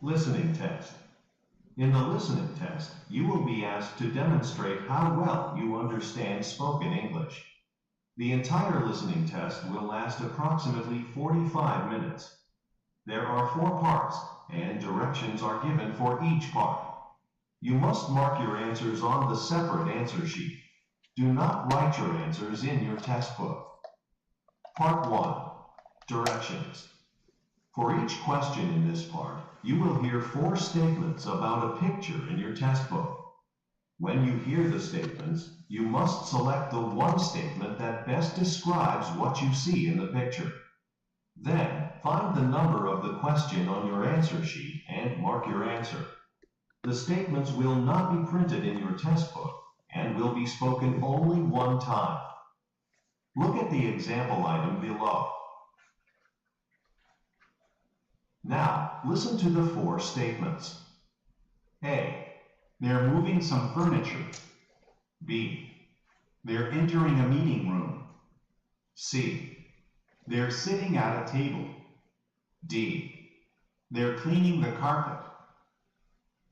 Listening test. In the listening test, you will be asked to demonstrate how well you understand spoken English. The entire listening test will last approximately 45 minutes. There are 4 parts, and directions are given for each part. You must mark your answers on the separate answer sheet. Do not write your answers in your test book. Part 1. Directions. For each question in this part, you will hear 4 statements about a picture in your test book. When you hear the statements, you must select the one statement that best describes what you see in the picture. Then, find the number of the question on your answer sheet and mark your answer. The statements will not be printed in your test book and will be spoken only one time. Look at the example item below. Now, listen to the 4 statements. A. They're moving some furniture. B. They're entering a meeting room. C. They're sitting at a table. D. They're cleaning the carpet.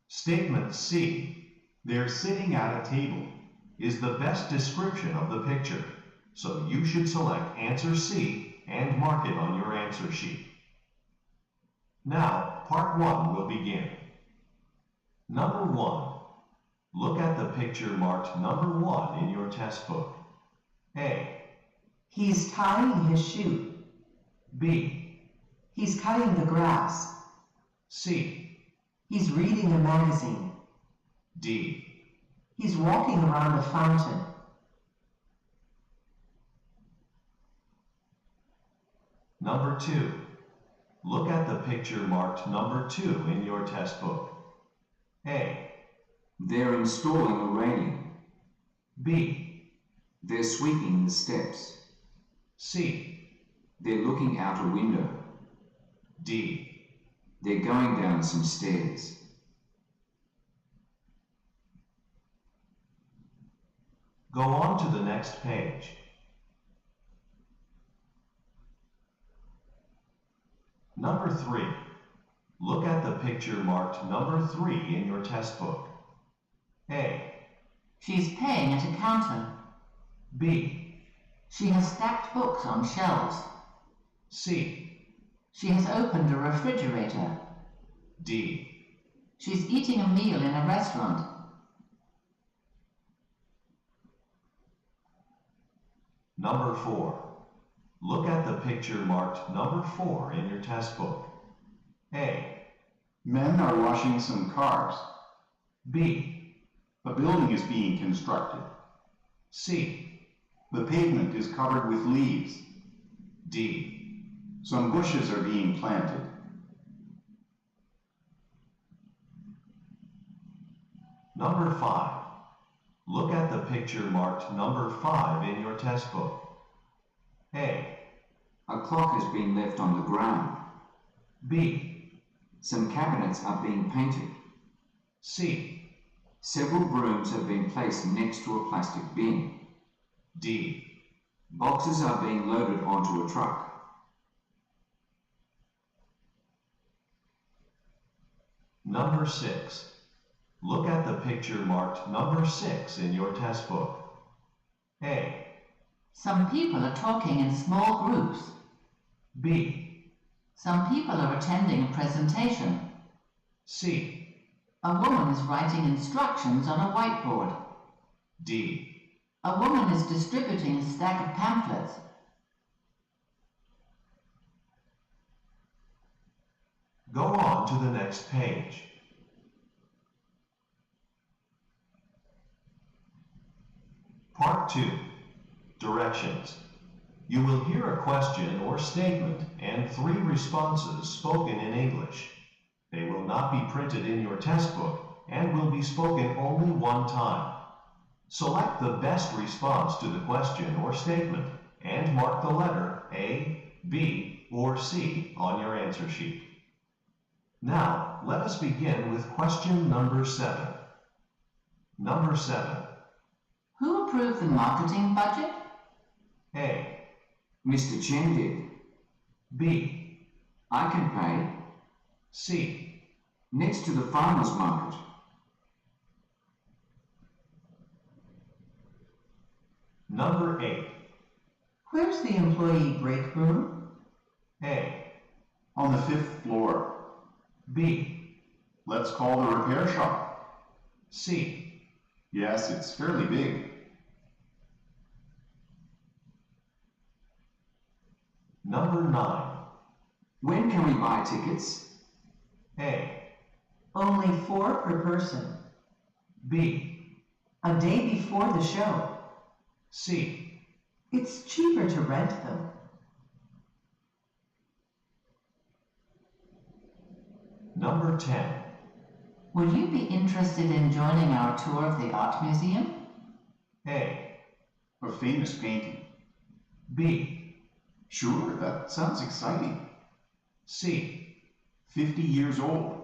Statement C, they're sitting at a table, is the best description of the picture, so you should select answer C and mark it on your answer sheet. Now, part 1 will begin. Number 1. Look at the picture marked number 1 in your test book. A. He's tying his shoe. B. He's cutting the grass. C. He's reading a magazine. D. He's walking around a fountain. Number 2. Look at the picture marked number 2 in your test book. A. They're installing a railing. B. They're sweeping the steps. C. They're looking out a window. D. They're going down some stairs. Go on to the next page. Number 3. Look at the picture marked number 3 in your test book. A. She's paying at a counter. B. She has stacked books on shelves. C. She has opened a refrigerator. D. She's eating a meal in a restaurant. Number 4. Look at the picture marked number 4 in your test book. A. Men are washing some cars. B. A building is being constructed. C. The pavement is covered with leaves. D. Some bushes are being planted. Number 5. Look at the picture marked number 5 in your test book. A. A clock has been left on the ground. B. Some cabinets are being painted. C. Several brooms have been placed next to a plastic bin. D. Boxes are being loaded onto a truck. Number 6. Look at the picture marked number 6 in your test book. A. Some people are talking in small groups. B. Some people are attending a presentation. C. A woman is writing instructions on a whiteboard. D. A woman is distributing a stack of pamphlets. Go on to the next page. Part 2. Directions. You will hear a question or statement and 3 responses spoken in English. They will not be printed in your test book and will be spoken only one time. Select the best response to the question or statement and mark the letter A, B, or C on your answer sheet. Now, let us begin with question number 7. Number 7. Who approved the marketing budget? A. Mr. Chen did. B. I can pay. C. Next to the farmer's market. Number 8. Where's the employee break room? A. On the 5th floor. B. Let's call the repair shop. C. Yes, it's fairly big. Number 9. When can we buy tickets? A. Only 4 per person. B. A day before the show. C. It's cheaper to rent them. Number 10. Would you be interested in joining our tour of the art museum? A. A famous painting. B. Sure, that sounds exciting. C. 50 years old.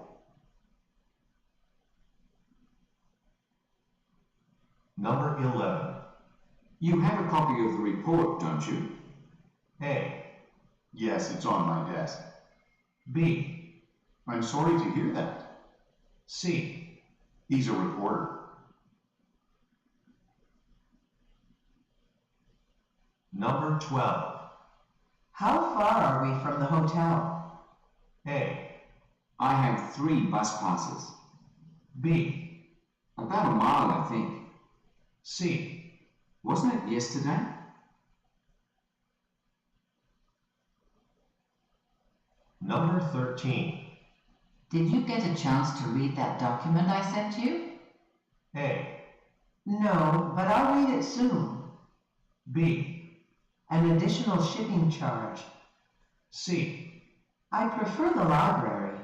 Number 11. You have a copy of the report, don't you? A. Yes, it's on my desk. B. I'm sorry to hear that. C. He's a reporter. Number 12. How far are we from the hotel? A. I have 3 bus passes. B. About a mile, I think. C. Wasn't it yesterday? Number 13. Did you get a chance to read that document I sent you? A. No, but I'll read it soon. B. An additional shipping charge. C. I prefer the library.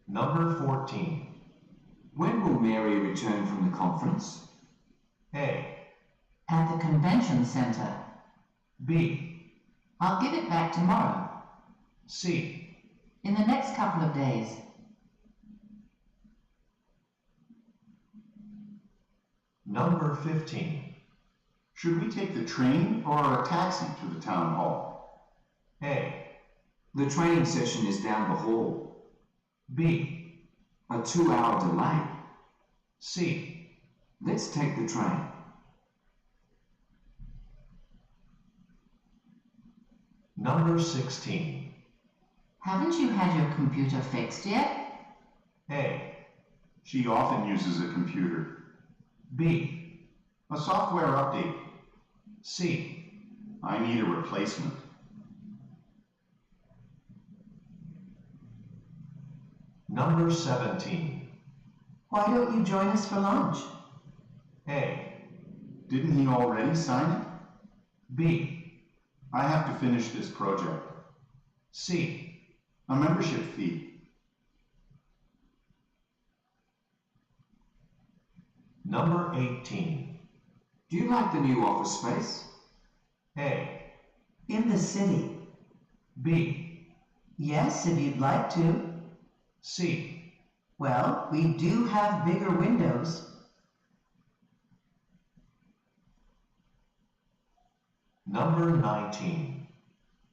Number 14. When will Mary return from the conference? A. At the convention center. B. I'll give it back tomorrow. C. In the next couple of days. Number 15. Should we take the train or a taxi to the town hall? A. The training session is down the hall. B. A 2-hour delay. C. Let's take the train. Number 16. Haven't you had your computer fixed yet? A. She often uses a computer. B. A software update. C. I need a replacement. Number 17. Why don't you join us for lunch? A. Didn't he already sign it? B. I have to finish this project. C. A membership fee. Number 18. Do you like the new office space? A. In the city. B. Yes, if you'd like to. C. Well, we do have bigger windows. Number 19.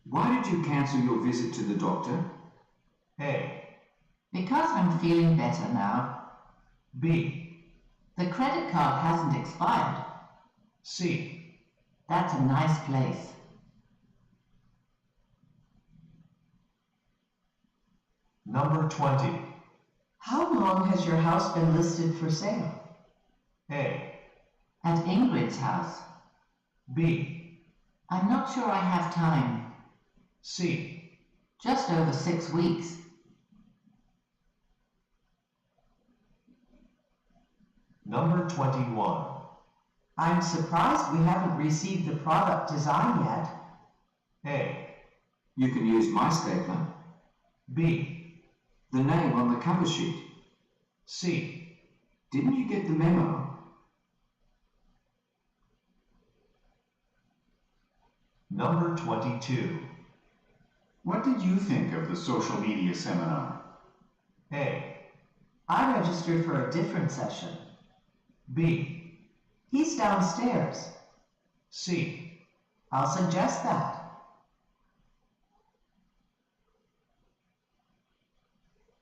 Why did you cancel your visit to the doctor? A. Because I'm feeling better now. B. The credit card hasn't expired. C. That's a nice place. Number 20. How long has your house been listed for sale? A. At Ingrid's house. B. I'm not sure I have time. C. Just over 6 weeks. Number 21. I'm surprised we haven't received the product design yet. A. You can use my stapler. B. The name on the cover sheet. C. Didn't you get the memo? Number 22. What did you think of the social media seminar? A. I registered for a different session. B. He's downstairs. C. I'll suggest that.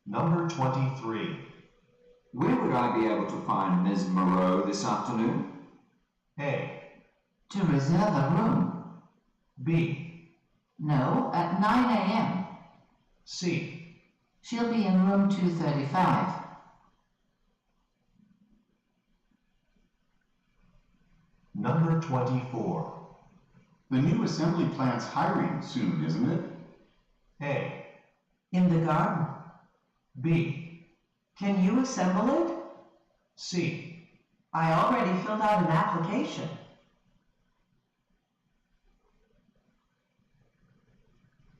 Number 23. Where would I be able to find Ms. Moreau this afternoon? A. To reserve a room. B. No, at 9 a.m. C. She'll be in room 235. Number 24. The new assembly plant's hiring soon, isn't it? A. In the garden. B. Can you assemble it? C. I already filled out an application.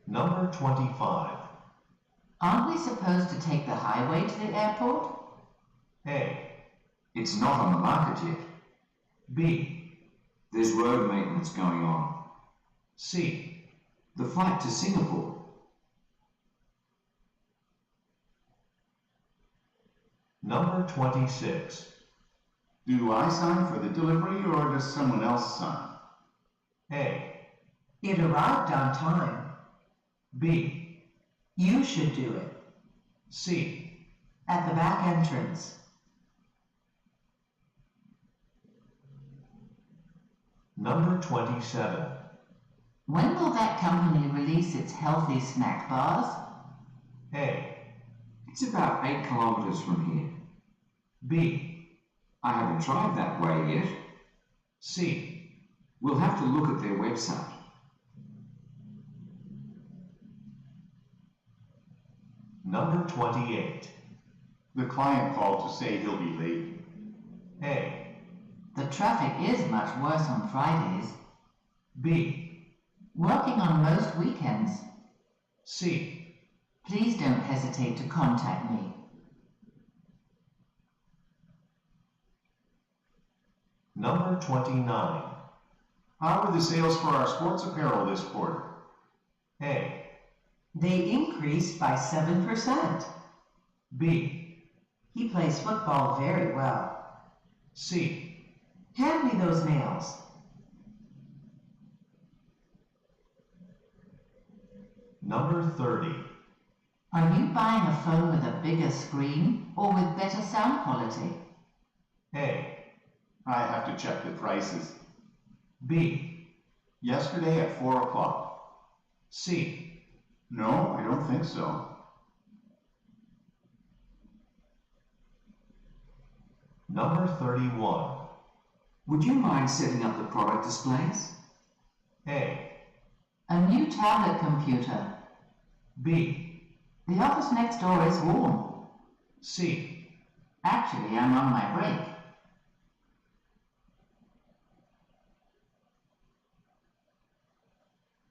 Number 25. Aren't we supposed to take the highway to the airport? A. It's not on the market yet. B. There's road maintenance going on. C. The flight to Singapore. Number 26. Do I sign for the delivery or does someone else sign? A. It arrived on time. B. You should do it. C. At the back entrance. Number 27. When will that company release its healthy snack bars? A. It's about 8 kilometers from here. B. I haven't tried that way yet. C. We'll have to look at their website. Number 28. The client called to say he'll be late. A. The traffic is much worse on Fridays. B. Working on most weekends. C. Please don't hesitate to contact me. Number 29. How are the sales for our sports apparel this quarter? A. They increased by 7%. B. He plays football very well. C. Hand me those nails. Number 30. Are you buying a phone with a bigger screen or with better sound quality? A. I have to check the prices. B. Yesterday at 4 o'clock. C. No, I don't think so. Number 31. Would you mind setting up the product displays? A. A new tablet computer. B. The office next door is warm. C. Actually, I'm on my break.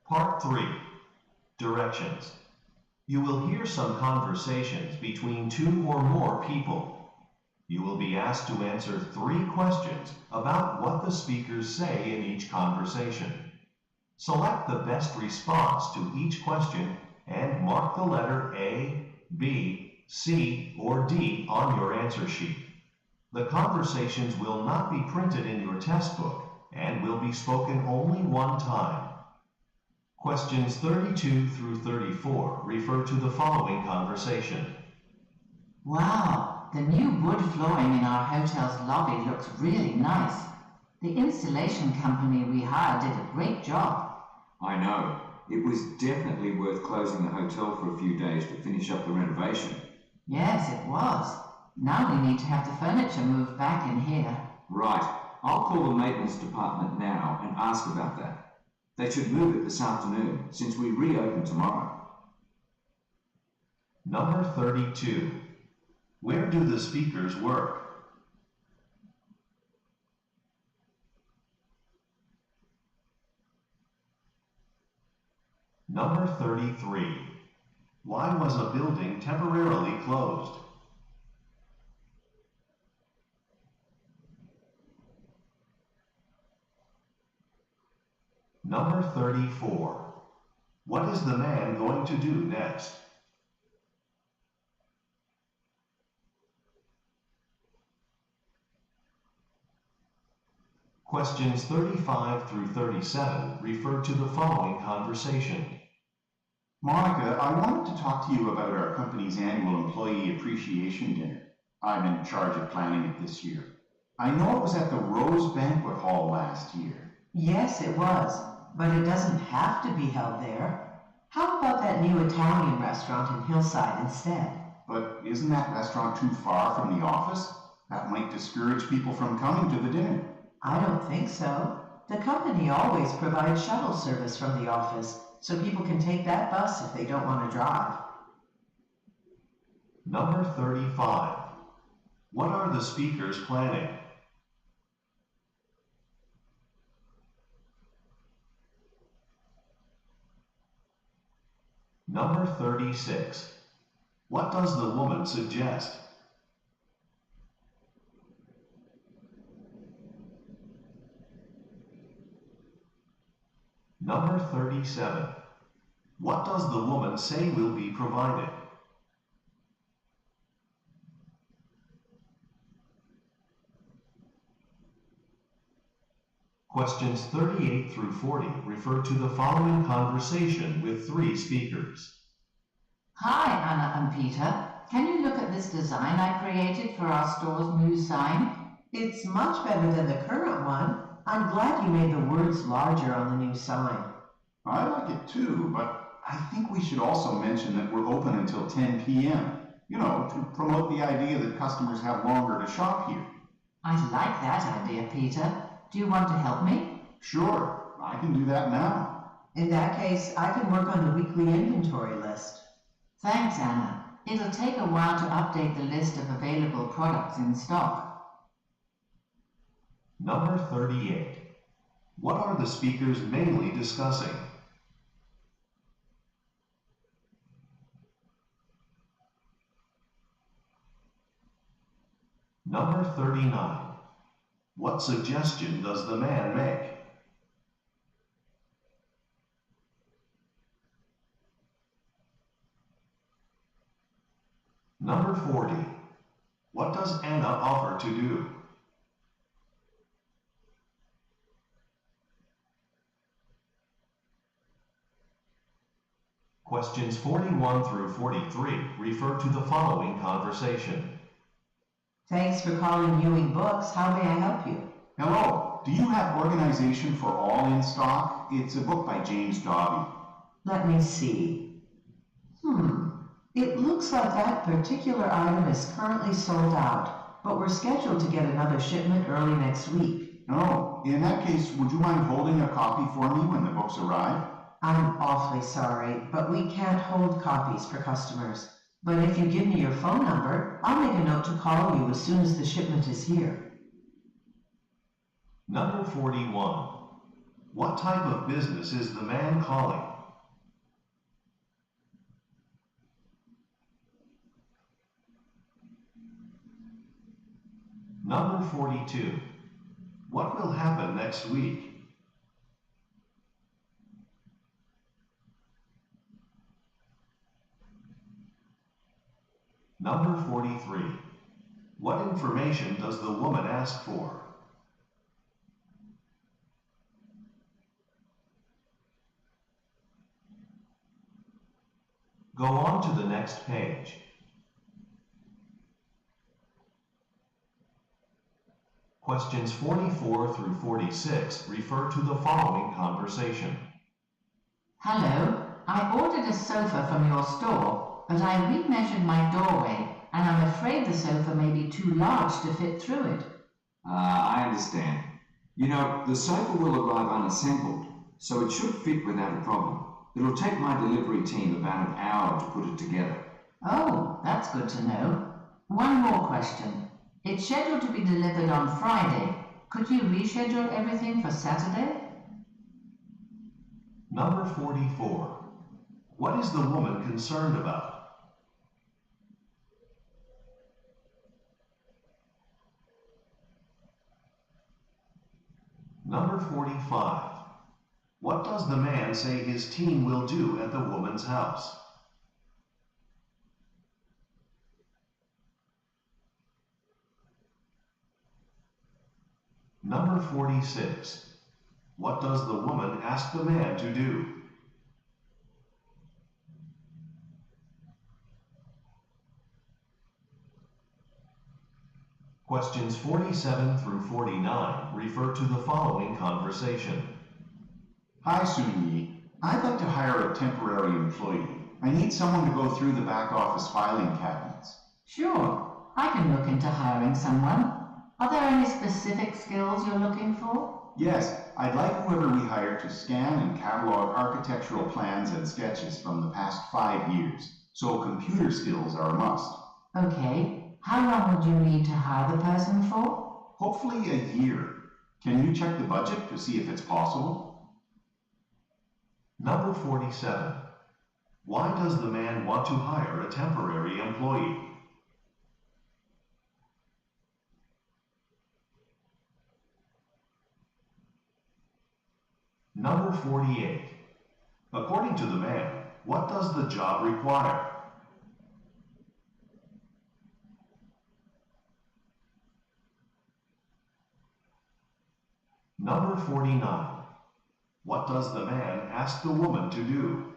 Part 3. Directions. You will hear some conversations between 2 or more people. You will be asked to answer 3 questions about what the speakers say in each conversation. Select the best response to each question and mark the letter A, B, C, or D on your answer sheet. The conversations will not be printed in your test book and will be spoken only one time. Questions 32 through 34 refer to the following conversation. Wow, the new wood flooring in our hotel's lobby looks really nice. The installation company we hired did a great job. I know. It was definitely worth closing the hotel for a few days to finish up the renovation. Yes, it was. Now we need to have the furniture moved back in here. Right. I'll call the maintenance department now and ask about that. They should move it this afternoon, since we reopen tomorrow. Number 32. Where do the speakers work? Number 33. Why was a building temporarily closed? Number 34. What is the man going to do next? Questions 35 through 37 refer to the following conversation. Monica, I wanted to talk to you about our company's annual employee appreciation dinner. I'm in charge of planning it this year. I know it was at the Rose Banquet Hall last year. Yes, it was, but it doesn't have to be held there. How about that new Italian restaurant in Hillside instead? But isn't that restaurant too far from the office? That might discourage people from coming to the dinner. I don't think so. The company always provides shuttle service from the office, so people can take that bus if they don't want to drive. Number 35. What are the speakers planning? Number 36. What does the woman suggest? Number 37. What does the woman say will be provided? Questions 38 through 40 refer to the following conversation with three speakers. Hi, Anna and Peter. Can you look at this design I created for our store's new sign? It's much better than the current one. I'm glad you made the words larger on the new sign. I like it too, but I think we should also mention that we're open until 10 p.m. You know, to promote the idea that customers have longer to shop here. I like that idea, Peter. Do you want to help me? Sure, I can do that now. In that case, I can work on the weekly inventory list. Thanks, Anna. It'll take a while to update the list of available products in stock. Number 38. What are the speakers mainly discussing? Number 39. What suggestion does the man make? Number 40. What does Anna offer to do? Questions 41 through 43 refer to the following conversation. Thanks for calling Ewing Books. How may I help you? Hello, do you have Organization for All in stock? It's a book by James Dobby. Let me see. It looks like that particular item is currently sold out, but we're scheduled to get another shipment early next week. Oh, in that case, would you mind holding a copy for me when the books arrive? I'm awfully sorry, but we can't hold copies for customers. But if you give me your phone number, I'll make a note to call you as soon as the shipment is here. Number 41. What type of business is the man calling? Number 42. What will happen next week? Number 43. What information does the woman ask for? Go on to the next page. Questions 44 through 46 refer to the following conversation. Hello, I ordered a sofa from your store, but I remeasured my doorway, and I'm afraid the sofa may be too large to fit through it. I understand. You know, the sofa will arrive unassembled, so it should fit without a problem. It'll take my delivery team about an hour to put it together. Oh, that's good to know. One more question. It's scheduled to be delivered on Friday. Could you reschedule everything for Saturday? Number 44. What is the woman concerned about? Number 45. What does the man say his team will do at the woman's house? Number 46. What does the woman ask the man to do? Questions 47 through 49 refer to the following conversation. Hi, Suni. I'd like to hire a temporary employee. I need someone to go through the back office filing cabinets. Sure, I can look into hiring someone. Are there any specific skills you're looking for? Yes, I'd like whoever we hire to scan and catalog architectural plans and sketches from the past 5 years, so computer skills are a must. Okay, how long would you need to hire the person for? Hopefully a year. Can you check the budget to see if it's possible? Number 47. Why does the man want to hire a temporary employee? Number 48. According to the man, what does the job require? Number 49. What does the man ask the woman to do?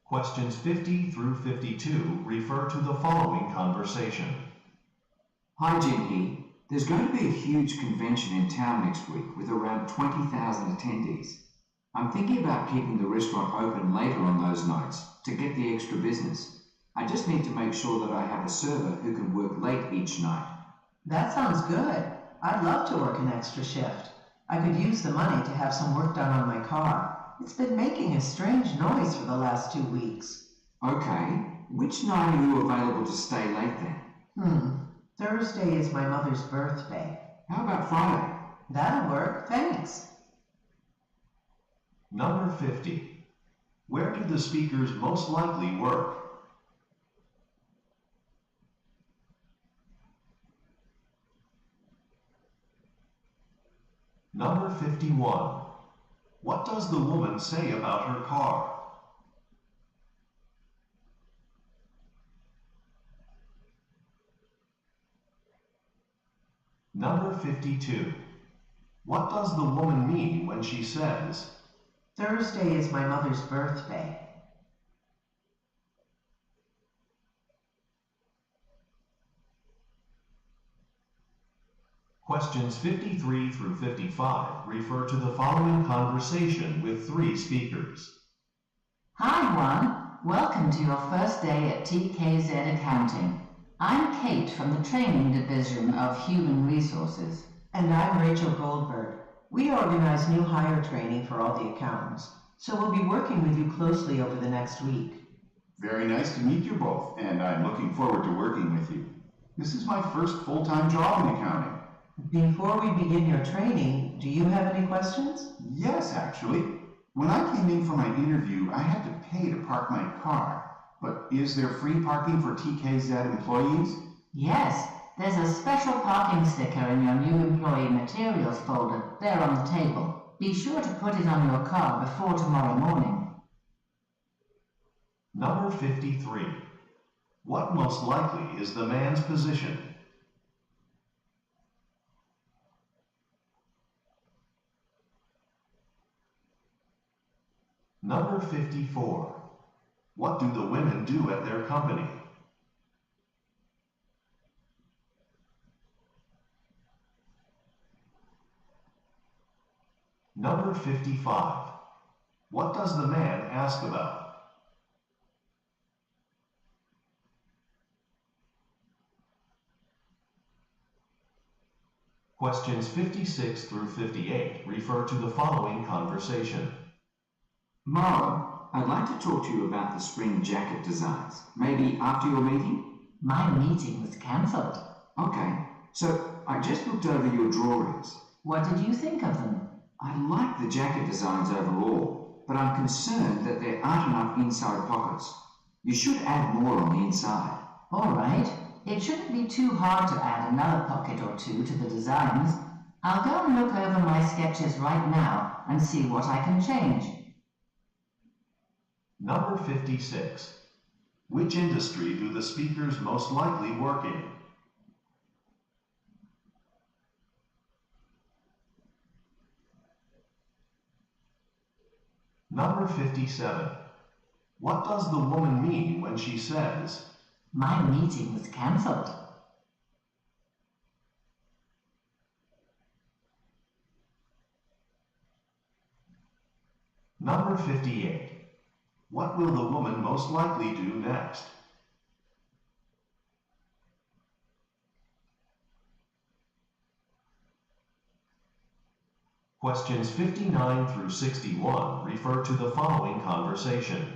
Questions 50 through 52 refer to the following conversation. Hi, Jin-hee. There's going to be a huge convention in town next week with around 20,000 attendees. I'm thinking about keeping the restaurant open later on those nights to get the extra business. I just need to make sure that I have a server who can work late each night. That sounds good. I'd love to work an extra shift. I could use the money to have some work done on my car. It's been making a strange noise for the last 2 weeks. Okay, which night are you available to stay late then? Thursday is my mother's birthday. How about Friday? That'll work, thanks. Number 50. Where do the speakers most likely work? Number 51. What does the woman say about her car? Number 52. What does the woman mean when she says, Thursday is my mother's birthday? Questions 53 through 55 refer to the following conversation with 3 speakers. Hi, Juan. Welcome to your first day at TKZ Accounting. I'm Kate from the Training Division of Human Resources. And I'm Rachel Goldberg. We organize new hire training for all the accountants, so we'll be working with you closely over the next week. Very nice to meet you both, and I'm looking forward to working with you. This is my first full-time job in accounting. Before we begin your training, do you have any questions? Yes, actually. When I came in for my interview, I had to pay to park my car. But is there free parking for TKZ employees? Yes, there's a special parking sticker in your new employee materials folder there on the table. Be sure to put it on your car before tomorrow morning. Number 53. What most likely is the man's position? Number 54. What do the women do at their company? Number 55. What does the man ask about? Questions 56 through 58 refer to the following conversation. Marlon, I'd like to talk to you about the spring jacket designs. Maybe after your meeting? My meeting was cancelled. Okay, so I just looked over your drawings. What did you think of them? I like the jacket designs overall, but I'm concerned that there aren't enough inside pockets. You should add more on the inside. All right. It shouldn't be too hard to add another pocket or 2 to the designs. I'll go and look over my sketches right now and see what I can change. Number 56. Which industry do the speakers most likely work in? Number 57. What does the woman mean when she says, My meeting was cancelled. Number 58. What will the woman most likely do next? Questions 59 through 61 refer to the following conversation.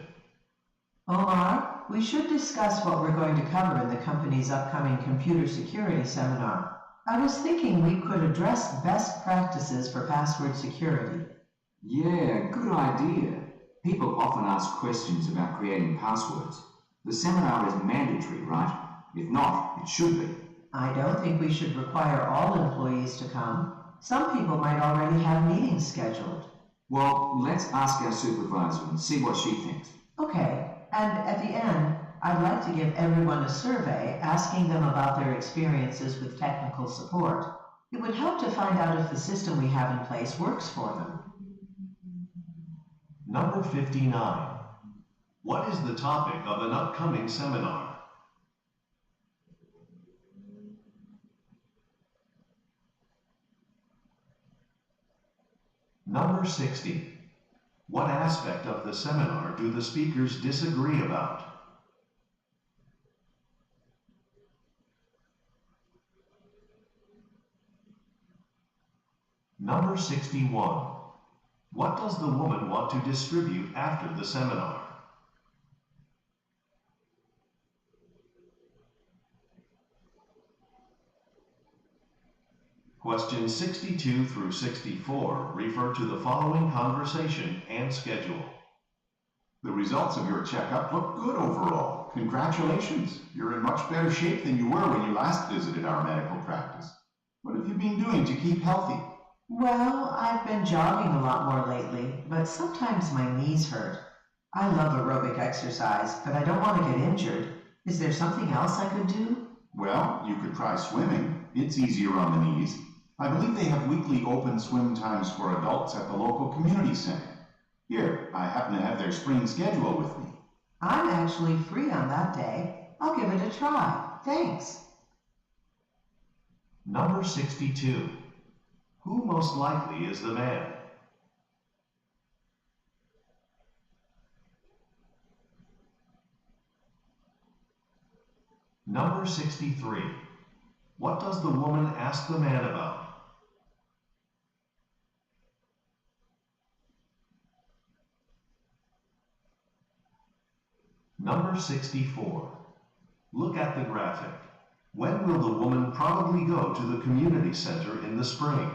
Omar, we should discuss what we're going to cover in the company's upcoming computer security seminar. I was thinking we could address best practices for password security. Yeah, good idea. People often ask questions about creating passwords. The seminar is mandatory, right? If not, it should be. I don't think we should require all employees to come. Some people might already have meetings scheduled. Well, let's ask our supervisor and see what she thinks. Okay, and at the end, I'd like to give everyone a survey asking them about their experiences with technical support. It would help to find out if the system we have in place works for them. Number 59. What is the topic of an upcoming seminar? Number 60. What aspect of the seminar do the speakers disagree about? Number 61. What does the woman want to distribute after the seminar? Questions 62 through 64 refer to the following conversation and schedule. The results of your checkup look good overall. Congratulations. You're in much better shape than you were when you last visited our medical practice. What have you been doing to keep healthy? Well, I've been jogging a lot more lately, but sometimes my knees hurt. I love aerobic exercise, but I don't want to get injured. Is there something else I could do? Well, you could try swimming. It's easier on the knees. I believe they have weekly open swim times for adults at the local community center. Here, I happen to have their spring schedule with me. I'm actually free on that day. I'll give it a try. Thanks. Number 62. Who most likely is the man? Number 63. What does the woman ask the man about? Number 64. Look at the graphic. When will the woman probably go to the community center in the spring?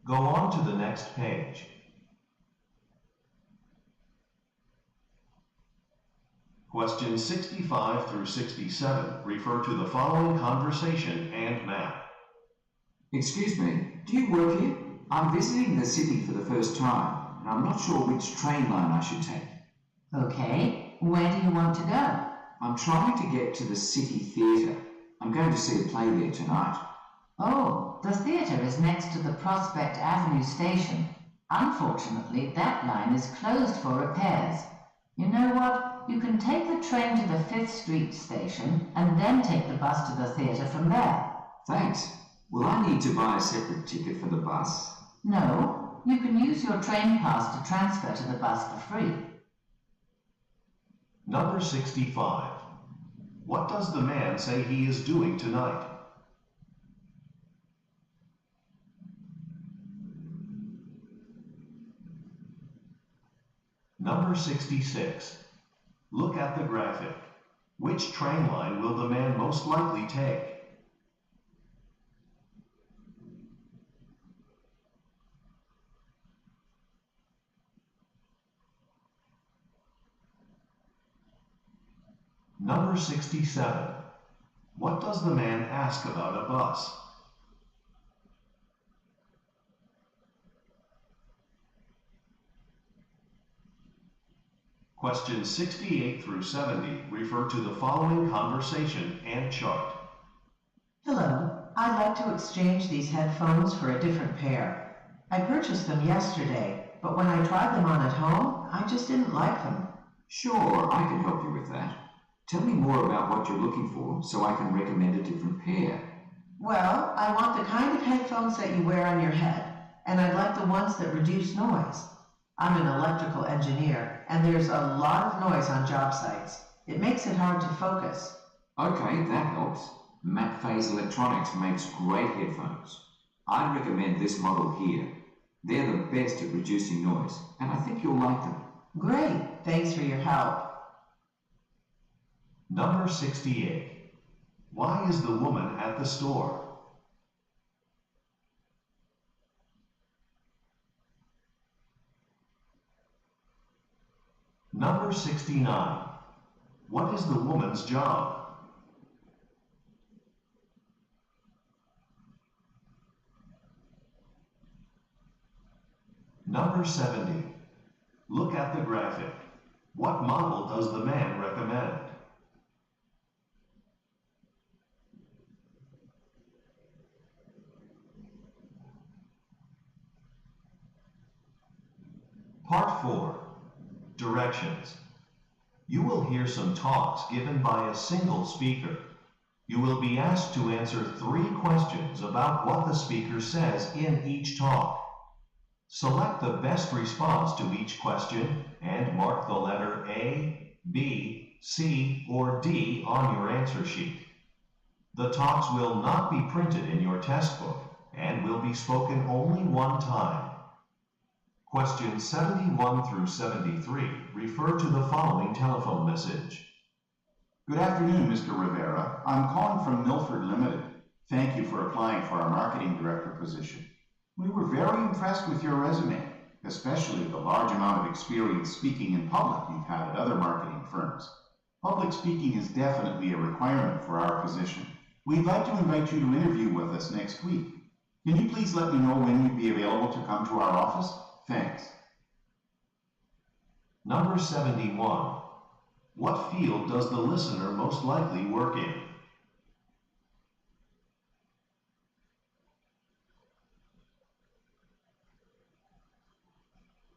Go on to the next page. Questions 65 through 67 refer to the following conversation and map. Excuse me, do you work here? I'm visiting the city for the first time, and I'm not sure which train line I should take. Okay, where do you want to go? I'm trying to get to the City Theatre. I'm going to see a play there tonight. Oh, the theatre is next to the Prospect Avenue station. Unfortunately, that line is closed for repairs. You know what? You can take the train to the 5th Street station and then take the bus to the theatre from there. Thanks. Will I need to buy a separate ticket for the bus? No, you can use your train pass to transfer to the bus for free. Number 65. What does the man say he is doing tonight? Number 66. Look at the graphic. Which train line will the man most likely take? Number 67. What does the man ask about a bus? Questions 68 through 70 refer to the following conversation and chart. Hello, I'd like to exchange these headphones for a different pair. I purchased them yesterday, but when I tried them on at home, I just didn't like them. Sure, I can help you with that. Tell me more about what you're looking for so I can recommend a different pair. Well, I want the kind of headphones that you wear on your head, and I'd like the ones that reduce noise. I'm an electrical engineer, and there's a lot of noise on job sites. It makes it hard to focus. Okay, that helps. Matt Phase Electronics makes great headphones. I'd recommend this model here. They're the best at reducing noise, and I think you'll like them. Great, thanks for your help. Number 68. Why is the woman at the store? Number 69. What is the woman's job? Number 70. Look at the graphic. What model does the man recommend? Part 4. Directions. You will hear some talks given by a single speaker. You will be asked to answer 3 questions about what the speaker says in each talk. Select the best response to each question and mark the letter A, B, C, or D on your answer sheet. The talks will not be printed in your test book and will be spoken only one time. Questions 71 through 73 refer to the following telephone message. Good afternoon, Mr. Rivera. I'm calling from Milford Limited. Thank you for applying for our marketing director position. We were very impressed with your resume, especially the large amount of experience speaking in public you've had at other marketing firms. Public speaking is definitely a requirement for our position. We'd like to invite you to interview with us next week. Can you please let me know when you'd be available to come to our office? Thanks. Number 71. What field does the listener most likely work in?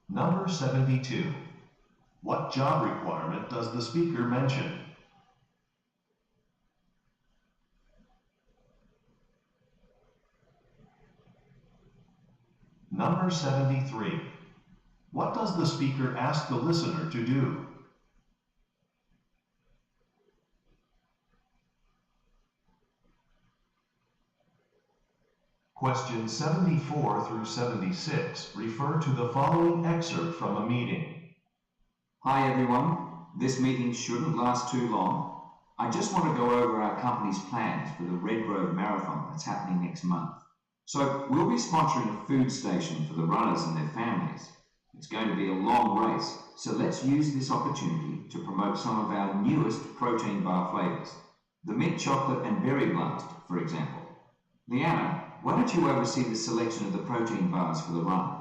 Number 72. What job requirement does the speaker mention? Number 73. What does the speaker ask the listener to do? Questions 74 through 76 refer to the following excerpt from a meeting. Hi everyone, this meeting shouldn't last too long. I just want to go over our company's plans for the Red Grove Marathon that's happening next month. So we'll be sponsoring a food station for the runners and their families. It's going to be a long race, so let's use this opportunity to promote some of our newest protein bar flavors. The mint chocolate and berry blast, for example. Leanna, why don't you oversee the selection of the protein bars for the run?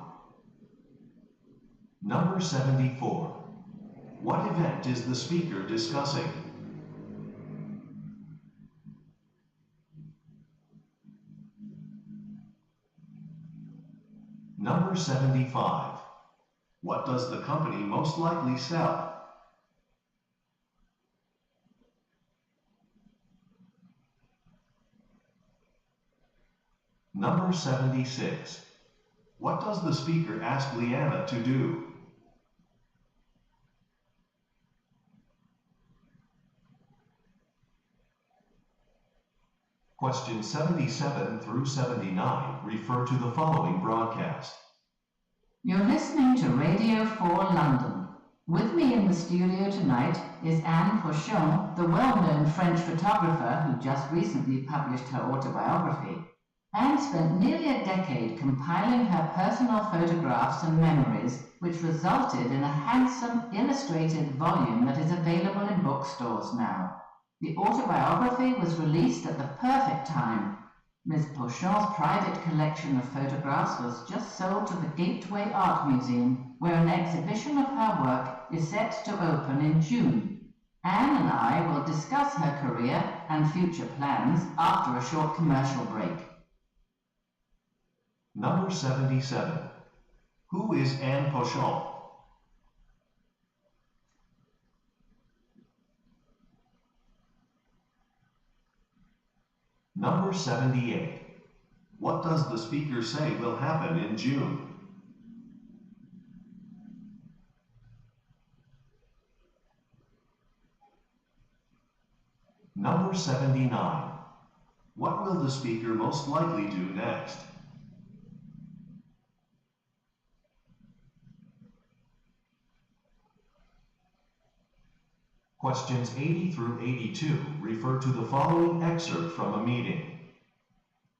Number 74. What event is the speaker discussing? Number 75. What does the company most likely sell? Number 76. What does the speaker ask Leanna to do? Questions 77 through 79 refer to the following broadcast. You're listening to Radio 4 London. With me in the studio tonight is Anne Pochon, the well-known French photographer who just recently published her autobiography. Anne spent nearly a decade compiling her personal photographs and memories, which resulted in a handsome illustrated volume that is available in bookstores now. The autobiography was released at the perfect time. Ms. Pochon's private collection of photographs was just sold to the Gateway Art Museum, where an exhibition of her work is set to open in June. Anne and I will discuss her career and future plans after a short commercial break. Number 77. Who is Anne Pochon? Number 78. What does the speaker say will happen in June? Number 79. What will the speaker most likely do next? Questions 80 through 82 refer to the following excerpt from a meeting.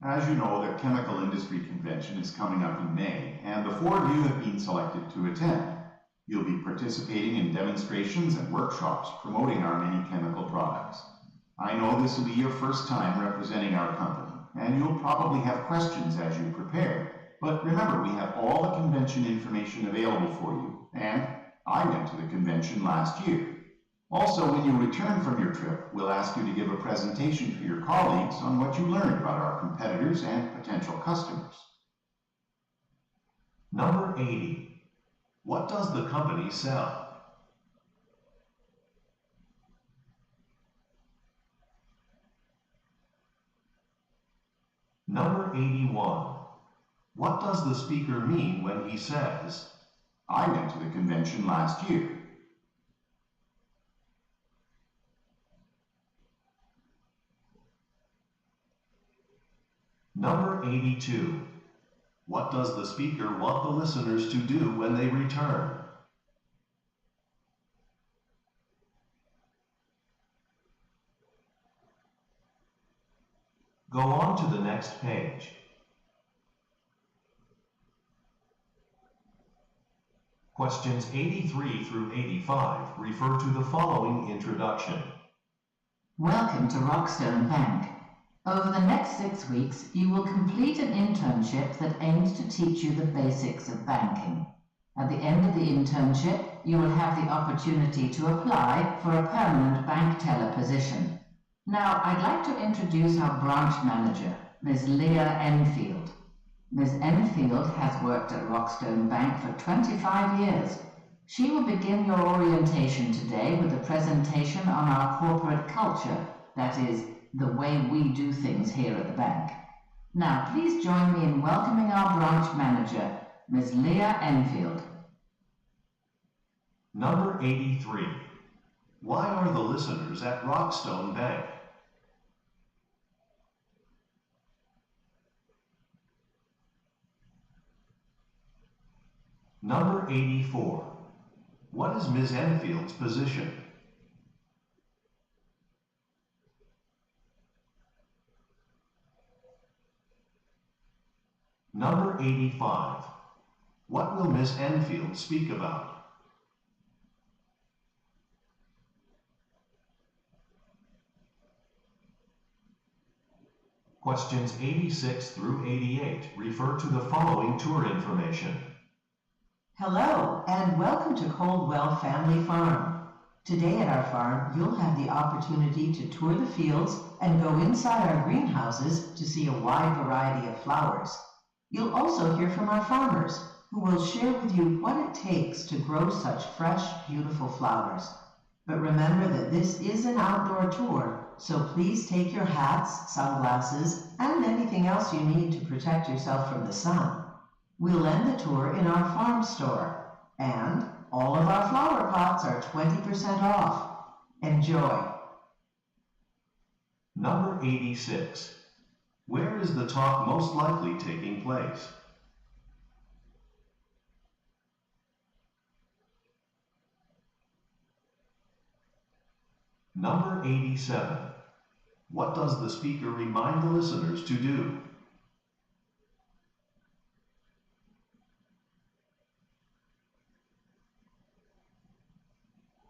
As you know, the Chemical Industry Convention is coming up in May, and the four of you have been selected to attend. You'll be participating in demonstrations and workshops promoting our many chemical products. I know this will be your first time representing our company, and you'll probably have questions as you prepare. But remember, we have all the convention information available for you, and I went to the convention last year. Also, when you return from your trip, we'll ask you to give a presentation to your colleagues on what you learned about our competitors and potential customers. Number 80. What does the company sell? Number 81. What does the speaker mean when he says, I went to the convention last year? Number 82. What does the speaker want the listeners to do when they return? Go on to the next page. Questions 83 through 85 refer to the following introduction. Welcome to Rockstone Bank. Over the next 6 weeks, you will complete an internship that aims to teach you the basics of banking. At the end of the internship, you will have the opportunity to apply for a permanent bank teller position. Now, I'd like to introduce our branch manager, Ms. Leah Enfield. Ms. Enfield has worked at Rockstone Bank for 25 years. She will begin your orientation today with a presentation on our corporate culture, that is, the way we do things here at the bank. Now, please join me in welcoming our branch manager, Ms. Leah Enfield. Number 83. Why are the listeners at Rockstone Bank? Number 84. What is Ms. Enfield's position? Number 85. What will Ms. Enfield speak about? Questions 86 through 88 refer to the following tour information. Hello, and welcome to Coldwell Family Farm. Today at our farm, you'll have the opportunity to tour the fields and go inside our greenhouses to see a wide variety of flowers. You'll also hear from our farmers, who will share with you what it takes to grow such fresh, beautiful flowers. But remember that this is an outdoor tour, so please take your hats, sunglasses, and anything else you need to protect yourself from the sun. We'll end the tour in our farm store, and all of our flower pots are 20% off. Enjoy! Number 86. Where is the talk most likely taking place? Number 87. What does the speaker remind the listeners to do?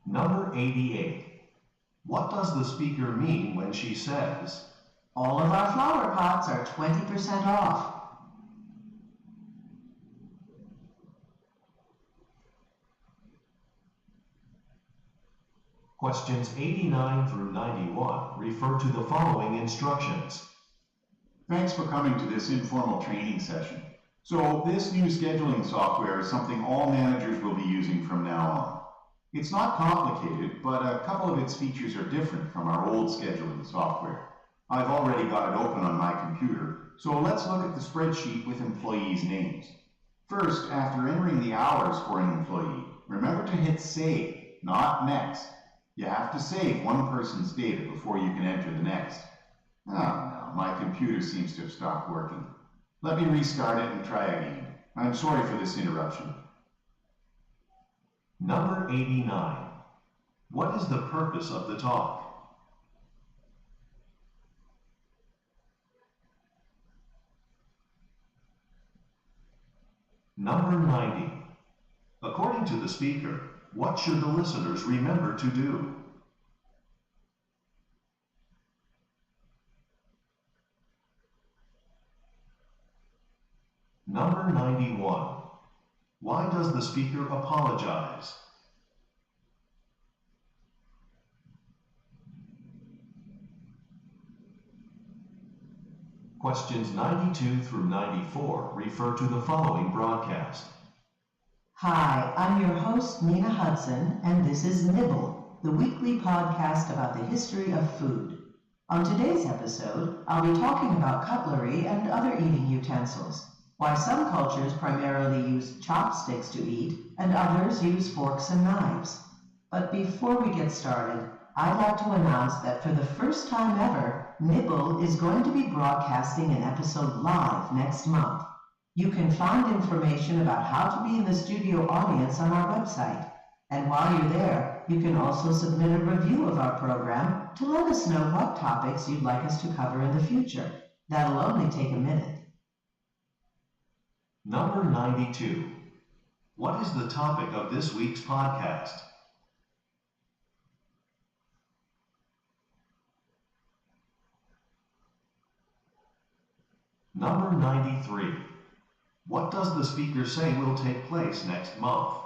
Number 88. What does the speaker mean when she says, All of our flower pots are 20% off. Questions 89 through 91 refer to the following instructions. Thanks for coming to this informal training session. So this new scheduling software is something all managers will be using from now on. It's not complicated, but a couple of its features are different from our old scheduling software. I've already got it open on my computer, so let's look at the spreadsheet with employees' names. First, after entering the hours for an employee, remember to hit Save, not Next. You have to save one person's data before you can enter the next. Oh no, my computer seems to have stopped working. Let me restart it and try again. I'm sorry for this interruption. Number 89. What is the purpose of the talk? Number 90. According to the speaker, what should the listeners remember to do? Number 91. Why does the speaker apologize? Questions 92 through 94 refer to the following broadcast. Hi, I'm your host, Nina Hudson, and this is Nibble, the weekly podcast about the history of food. On today's episode, I'll be talking about cutlery and other eating utensils, why some cultures primarily use chopsticks to eat, and others use forks and knives. But before we get started, I'd like to announce that for the first time ever, Nibble is going to be broadcasting an episode live next month. You can find information about how to be in the studio audience on our website. And while you're there, you can also submit a review of our program to let us know what topics you'd like us to cover in the future. That'll only take a minute. Number 92. What is the topic of this week's podcast? Number 93. What does the speaker say will take place next month?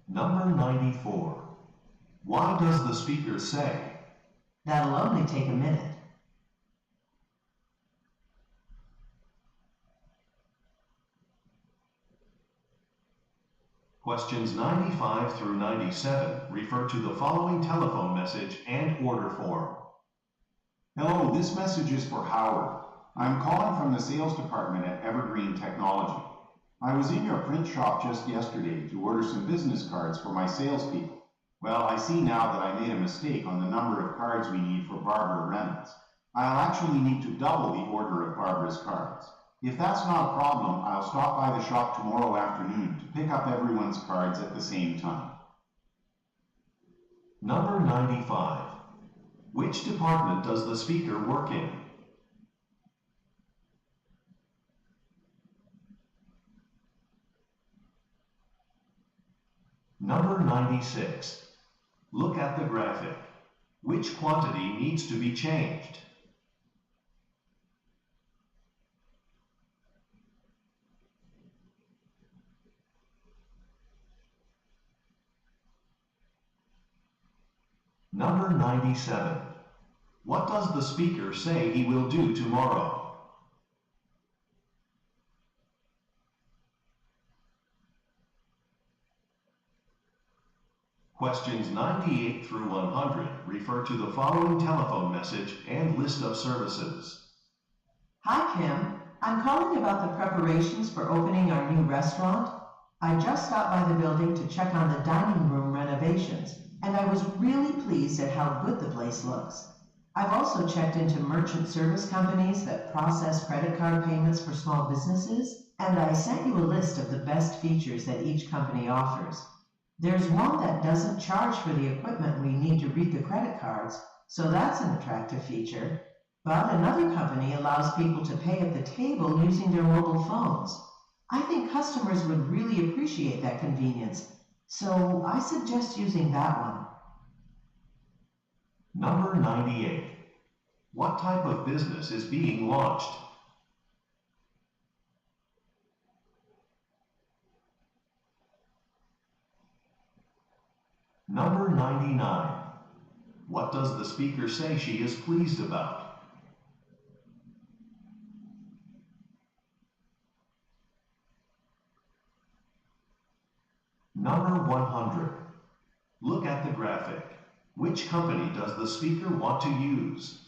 Number 94. Why does the speaker say? That'll only take a minute. Questions 95 through 97 refer to the following telephone message and order form. Hello, this message is for Howard. I'm calling from the sales department at Evergreen Technology. I was in your print shop just yesterday to order some business cards for my salespeople. Well, I see now that I made a mistake on the number of cards we need for Barbara Reynolds. I'll actually need to double the order of Barbara's cards. If that's not a problem, I'll stop by the shop tomorrow afternoon to pick up everyone's cards at the same time. Number 95. Which department does the speaker work in? Number 96. Look at the graphic. Which quantity needs to be changed? Number 97. What does the speaker say he will do tomorrow? Questions 98 through 100 refer to the following telephone message and list of services. Hi, Kim. I'm calling about the preparations for opening our new restaurant. I just stopped by the building to check on the dining room renovations, and I was really pleased at how good the place looks. I've also checked into merchant service companies that process credit card payments for small businesses, and I sent you a list of the best features that each company offers. There's one that doesn't charge for the equipment we need to read the credit cards, so that's an attractive feature. But another company allows people to pay at the table using their mobile phones. I think customers would really appreciate that convenience, So I suggest using that one. Number 98. What type of business is being launched? Number 99. What does the speaker say she is pleased about? Number 100. Look at the graphic. Which company does the speaker want to use?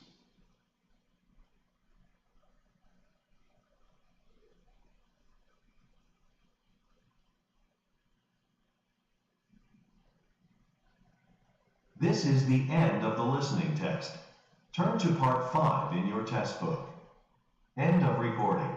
This is the end of the listening test. Turn to part 5 in your test book. End of recording.